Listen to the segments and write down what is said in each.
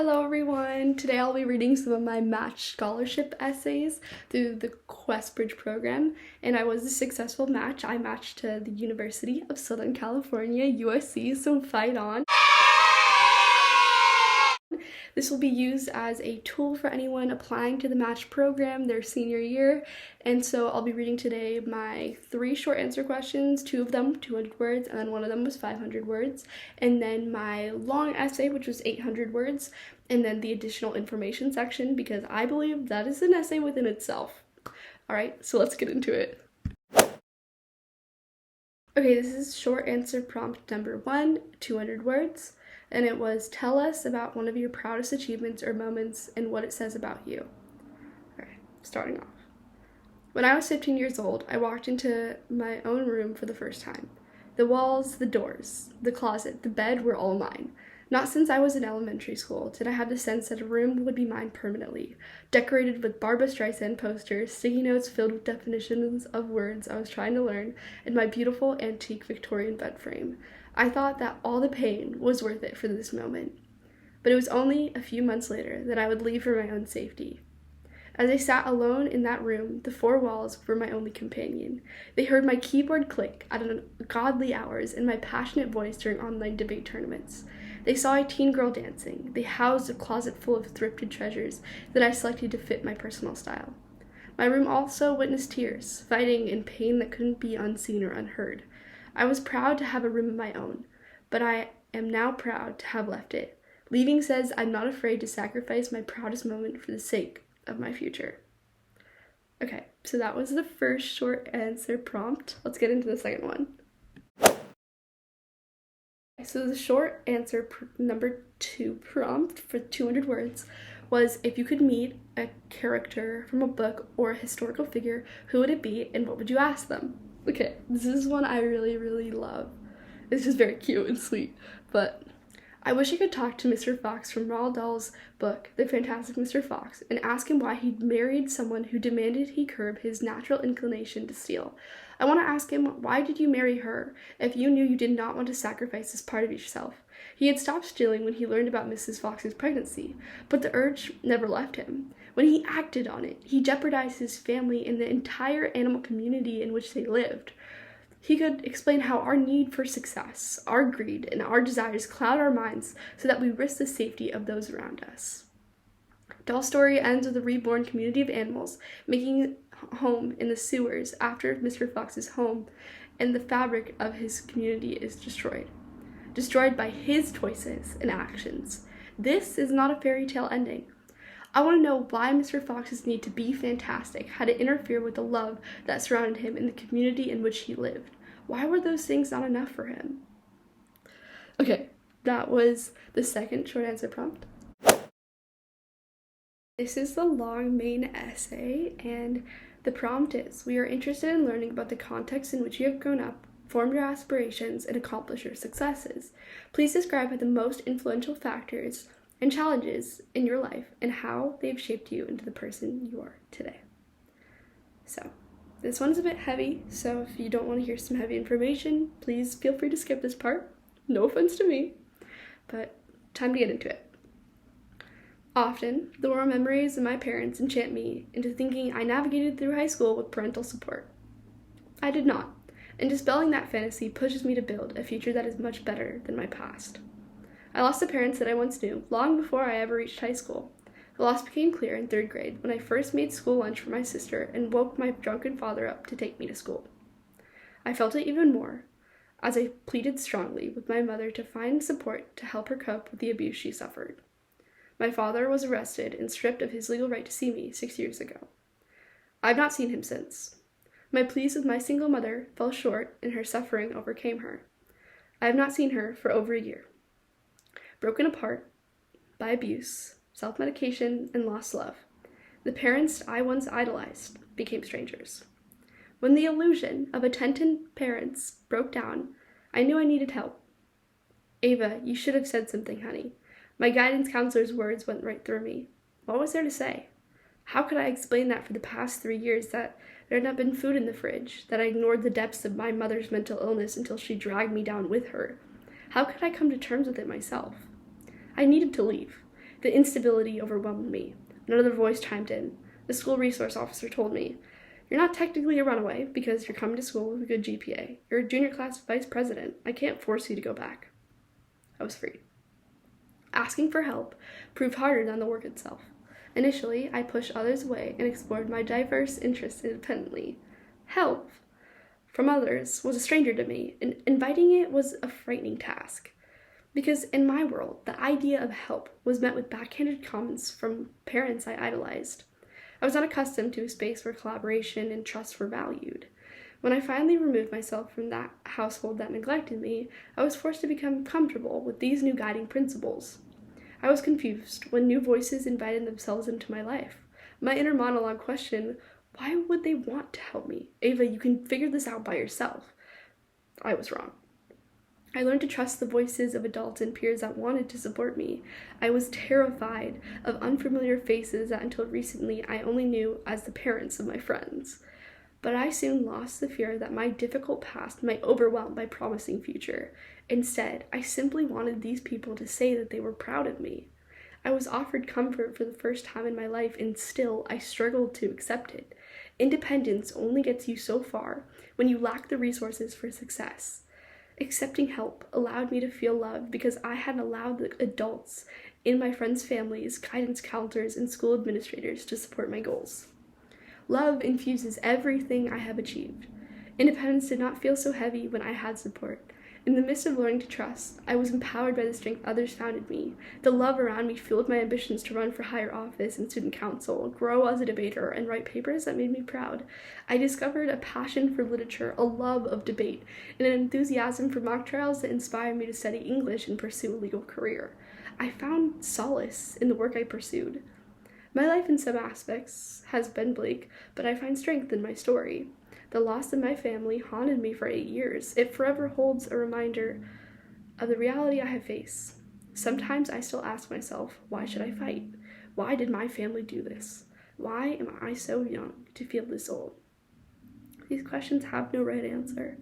Hello everyone! Today I'll be reading some of my match scholarship essays through the Questbridge program, and I was a successful match. I matched to the University of Southern California, USC, so fight on! This will be used as a tool for anyone applying to the match program their senior year, and so I'll be reading today my 3 short answer questions, 2 of them 200 words, and then 1 of them was 500 words, and then my long essay, which was 800 words, and then the additional information section, because I believe that is an essay within itself. Alright, so let's get into it. Okay, this is short answer prompt number 1, 200 words. And it was, tell us about one of your proudest achievements or moments and what it says about you. Alright, starting off. When I was 15 years old, I walked into my own room for the first time. The walls, the doors, the closet, the bed were all mine. Not since I was in elementary school did I have the sense that a room would be mine permanently, decorated with Barbra Streisand posters, sticky notes filled with definitions of words I was trying to learn, and my beautiful antique Victorian bed frame. I thought that all the pain was worth it for this moment. But it was only a few months later that I would leave for my own safety. As I sat alone in that room, the 4 walls were my only companion. They heard my keyboard click at ungodly hours and my passionate voice during online debate tournaments. They saw a teen girl dancing. They housed a closet full of thrifted treasures that I selected to fit my personal style. My room also witnessed tears, fighting, and pain that couldn't be unseen or unheard. I was proud to have a room of my own, but I am now proud to have left it. Leaving says I'm not afraid to sacrifice my proudest moment for the sake of my future. Okay, so that was the first short answer prompt. Let's get into the second one. So the short answer number 2 prompt for 200 words was, if you could meet a character from a book or a historical figure, who would it be and what would you ask them? Okay, this is one I really love. It's just very cute and sweet, but I wish I could talk to Mr. Fox from Roald Dahl's book, The Fantastic Mr. Fox, and ask him why he married someone who demanded he curb his natural inclination to steal. I want to ask him, why did you marry her if you knew you did not want to sacrifice this part of yourself? He had stopped stealing when he learned about Mrs. Fox's pregnancy, but the urge never left him. When he acted on it, he jeopardized his family and the entire animal community in which they lived. He could explain how our need for success, our greed, and our desires cloud our minds so that we risk the safety of those around us. Dahl's story ends with a reborn community of animals making home in the sewers after Mr. Fox's home and the fabric of his community is destroyed by his choices and actions. This is not a fairy tale ending. I want to know why Mr. Fox's need to be fantastic had to interfere with the love that surrounded him in the community in which he lived. Why were those things not enough for him? Okay, that was the second short answer prompt. This is the long main essay, and the prompt is, we are interested in learning about the context in which you have grown up, formed your aspirations, and accomplished your successes. Please describe the most influential factors and challenges in your life and how they've shaped you into the person you are today. So, this one's a bit heavy, so if you don't want to hear some heavy information, please feel free to skip this part. No offense to me, but time to get into it. Often, the warm memories of my parents enchant me into thinking I navigated through high school with parental support. I did not, and dispelling that fantasy pushes me to build a future that is much better than my past. I lost the parents that I once knew long before I ever reached high school. The loss became clear in 3rd grade when I first made school lunch for my sister and woke my drunken father up to take me to school. I felt it even more as I pleaded strongly with my mother to find support to help her cope with the abuse she suffered. My father was arrested and stripped of his legal right to see me 6 years ago. I've not seen him since. My pleas with my single mother fell short and her suffering overcame her. I have not seen her for over a year. Broken apart by abuse, self-medication, and lost love, the parents I once idolized became strangers. When the illusion of attentive parents broke down, I knew I needed help. Ava, you should have said something, honey. My guidance counselor's words went right through me. What was there to say? How could I explain that for the past 3 years that there had not been food in the fridge, that I ignored the depths of my mother's mental illness until she dragged me down with her? How could I come to terms with it myself? I needed to leave. The instability overwhelmed me. Another voice chimed in. The school resource officer told me, "You're not technically a runaway because you're coming to school with a good GPA. You're a junior class vice president. I can't force you to go back." I was free. Asking for help proved harder than the work itself. Initially, I pushed others away and explored my diverse interests independently. Help from others was a stranger to me, and inviting it was a frightening task. Because in my world, the idea of help was met with backhanded comments from parents I idolized. I was not accustomed to a space where collaboration and trust were valued. When I finally removed myself from that household that neglected me, I was forced to become comfortable with these new guiding principles. I was confused when new voices invited themselves into my life. My inner monologue questioned, why would they want to help me? Ava, you can figure this out by yourself. I was wrong. I learned to trust the voices of adults and peers that wanted to support me. I was terrified of unfamiliar faces that until recently I only knew as the parents of my friends. But I soon lost the fear that my difficult past might overwhelm my promising future. Instead, I simply wanted these people to say that they were proud of me. I was offered comfort for the first time in my life, and still I struggled to accept it. Independence only gets you so far when you lack the resources for success. Accepting help allowed me to feel loved because I had allowed the adults in my friends' families, guidance counselors, and school administrators to support my goals. Love infuses everything I have achieved. Independence did not feel so heavy when I had support. In the midst of learning to trust, I was empowered by the strength others found in me. The love around me fueled my ambitions to run for higher office in student council, grow as a debater, and write papers that made me proud. I discovered a passion for literature, a love of debate, and an enthusiasm for mock trials that inspired me to study English and pursue a legal career. I found solace in the work I pursued. My life in some aspects has been bleak, but I find strength in my story. The loss of my family haunted me for 8 years. It forever holds a reminder of the reality I have faced. Sometimes I still ask myself, why should I fight? Why did my family do this? Why am I so young to feel this old? These questions have no right answer.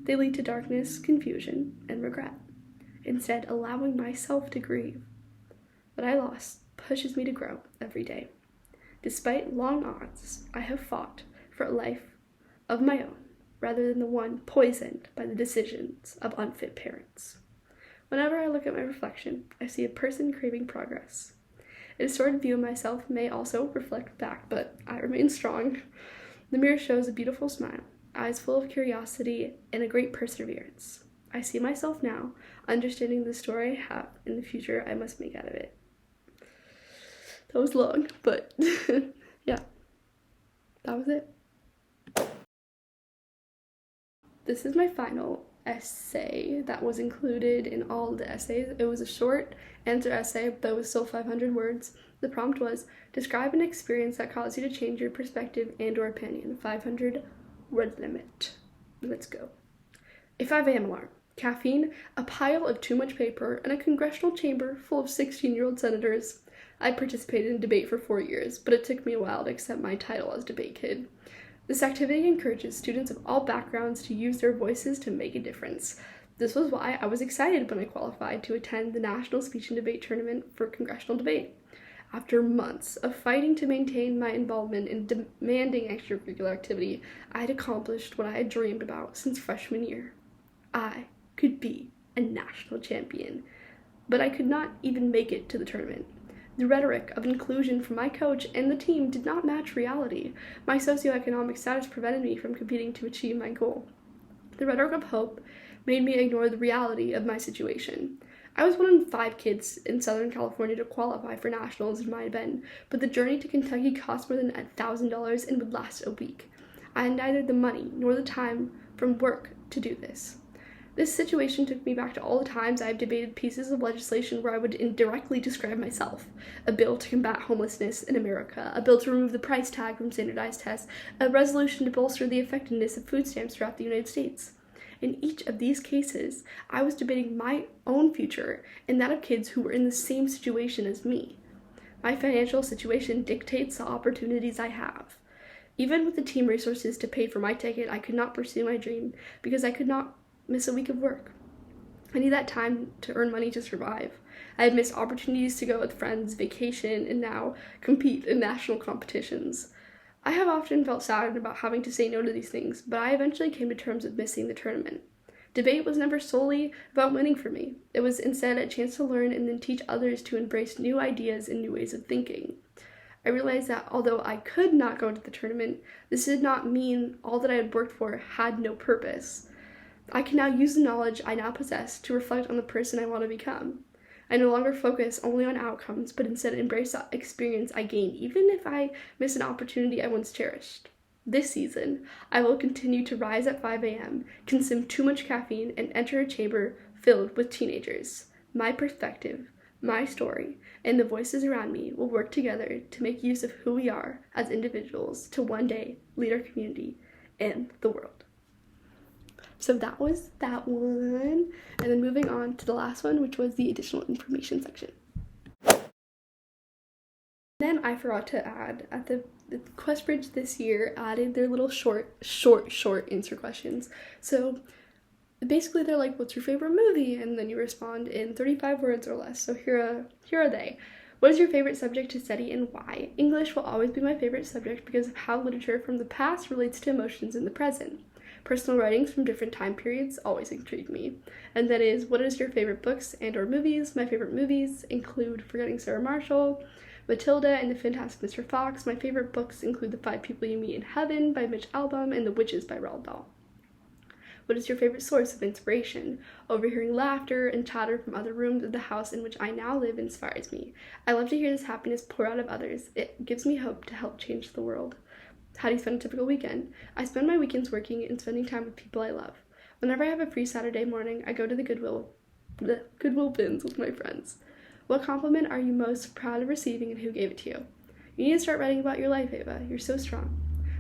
They lead to darkness, confusion, and regret. Instead, allowing myself to grieve what I lost pushes me to grow every day. Despite long odds, I have fought for a life of my own, rather than the one poisoned by the decisions of unfit parents. Whenever I look at my reflection, I see a person craving progress. A distorted view of myself may also reflect back, but I remain strong. The mirror shows a beautiful smile, eyes full of curiosity, and a great perseverance. I see myself now, understanding the story I have and the future I must make out of it. That was long, but yeah, that was it. This is my final essay that was included in all of the essays. It was a short answer essay, but it was still 500 words. The prompt was, describe an experience that caused you to change your perspective and or opinion. 500 word limit. Let's go. A 5 a.m. alarm. Caffeine, a pile of too much paper, and a congressional chamber full of 16-year-old senators. I participated in debate for 4 years, but it took me a while to accept my title as debate kid. This activity encourages students of all backgrounds to use their voices to make a difference. This was why I was excited when I qualified to attend the National Speech and Debate Tournament for congressional debate. After months of fighting to maintain my involvement in demanding extracurricular activity, I had accomplished what I had dreamed about since freshman year. I could be a national champion, but I could not even make it to the tournament. The rhetoric of inclusion from my coach and the team did not match reality. My socioeconomic status prevented me from competing to achieve my goal. The rhetoric of hope made me ignore the reality of my situation. I was one of 5 kids in Southern California to qualify for nationals in my event, but the journey to Kentucky cost more than $1,000 and would last a week. I had neither the money nor the time from work to do this. This situation took me back to all the times I have debated pieces of legislation where I would indirectly describe myself. A bill to combat homelessness in America, a bill to remove the price tag from standardized tests, a resolution to bolster the effectiveness of food stamps throughout the United States. In each of these cases, I was debating my own future and that of kids who were in the same situation as me. My financial situation dictates the opportunities I have. Even with the team resources to pay for my ticket, I could not pursue my dream because I could not miss a week of work. I need that time to earn money to survive. I have missed opportunities to go with friends, vacation, and now compete in national competitions. I have often felt sad about having to say no to these things, but I eventually came to terms with missing the tournament. Debate was never solely about winning for me. It was instead a chance to learn and then teach others to embrace new ideas and new ways of thinking. I realized that although I could not go to the tournament, this did not mean all that I had worked for had no purpose. I can now use the knowledge I now possess to reflect on the person I want to become. I no longer focus only on outcomes, but instead embrace the experience I gain, even if I miss an opportunity I once cherished. This season, I will continue to rise at 5 a.m., consume too much caffeine, and enter a chamber filled with teenagers. My perspective, my story, and the voices around me will work together to make use of who we are as individuals to one day lead our community and the world. So that was that one. And then moving on to the last one, which was the additional information section. Then I forgot to add, at the Questbridge this year added their little short answer questions. So basically they're like, what's your favorite movie? And then you respond in 35 words or less. So here are they. What is your favorite subject to study and why? English will always be my favorite subject because of how literature from the past relates to emotions in the present. Personal writings from different time periods always intrigue me. And that is, what is your favorite books and or movies? My favorite movies include Forgetting Sarah Marshall, Matilda, and the Fantastic Mr. Fox. My favorite books include The 5 People You Meet in Heaven by Mitch Albom and The Witches by Roald Dahl. What is your favorite source of inspiration? Overhearing laughter and chatter from other rooms of the house in which I now live inspires me. I love to hear this happiness pour out of others. It gives me hope to help change the world. How do you spend a typical weekend? I spend my weekends working and spending time with people I love. Whenever I have a free Saturday morning, I go to the Goodwill bins with my friends. What compliment are you most proud of receiving and who gave it to you? You need to start writing about your life, Ava. You're so strong.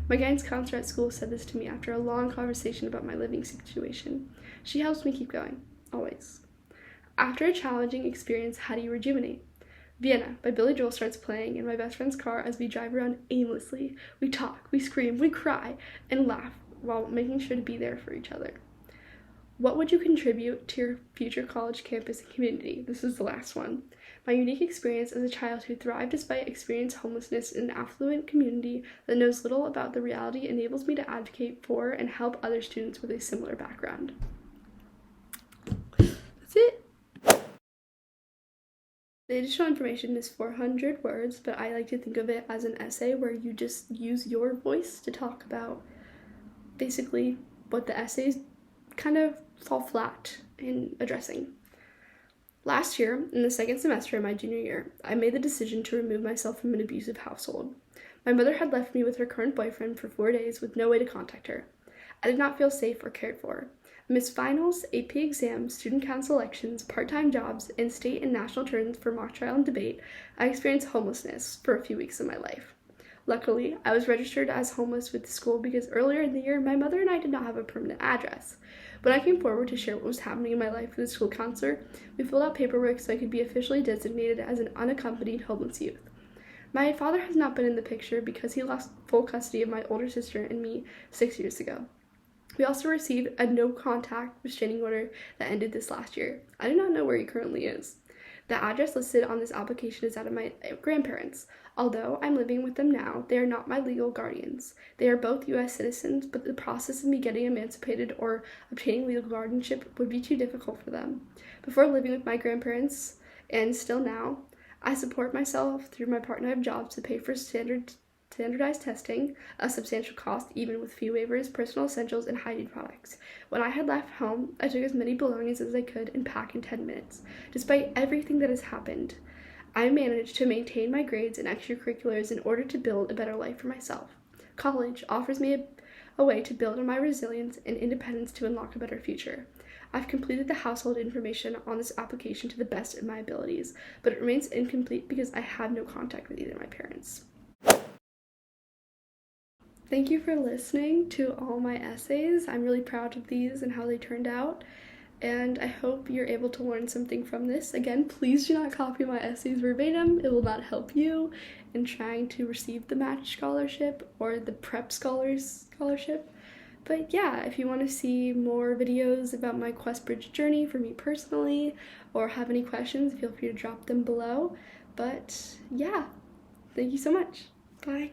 My guidance counselor at school said this to me after a long conversation about my living situation. She helps me keep going, always. After a challenging experience, how do you rejuvenate? Vienna by Billy Joel starts playing in my best friend's car as we drive around aimlessly. We talk, we scream, we cry, and laugh while making sure to be there for each other. What would you contribute to your future college campus and community? This is the last one. My unique experience as a child who thrived despite experiencing homelessness in an affluent community that knows little about the reality enables me to advocate for and help other students with a similar background. That's it. The additional information is 400 words, but I like to think of it as an essay where you just use your voice to talk about basically what the essays kind of fall flat in addressing. Last year, in the second semester of my junior year, I made the decision to remove myself from an abusive household. My mother had left me with her current boyfriend for 4 days with no way to contact her. I did not feel safe or cared for. Amidst finals, AP exams, student council elections, part-time jobs, and state and national tournaments for mock trial and debate, I experienced homelessness for a few weeks of my life. Luckily, I was registered as homeless with the school because earlier in the year, my mother and I did not have a permanent address. When I came forward to share what was happening in my life with the school counselor, we filled out paperwork so I could be officially designated as an unaccompanied homeless youth. My father has not been in the picture because he lost full custody of my older sister and me 6 years ago. We also received a no-contact restraining order that ended this last year. I do not know where he currently is. The address listed on this application is that of my grandparents. Although I'm living with them now, they are not my legal guardians. They are both U.S. citizens, but the process of me getting emancipated or obtaining legal guardianship would be too difficult for them. Before living with my grandparents, and still now, I support myself through my part-time jobs to pay for standardized testing, a substantial cost even with fee waivers, personal essentials, and hygiene products. When I had left home, I took as many belongings as I could and packed in 10 minutes. Despite everything that has happened, I managed to maintain my grades and extracurriculars in order to build a better life for myself. College offers me a way to build on my resilience and independence to unlock a better future. I've completed the household information on this application to the best of my abilities, but it remains incomplete because I have no contact with either of my parents. Thank you for listening to all my essays. I'm really proud of these and how they turned out, and I hope you're able to learn something from this. Again, please do not copy my essays verbatim. It will not help you in trying to receive the match scholarship or the prep scholarship. But yeah, if you want to see more videos about my Questbridge journey for me personally, or have any questions, feel free to drop them below. But yeah, thank you so much. Bye.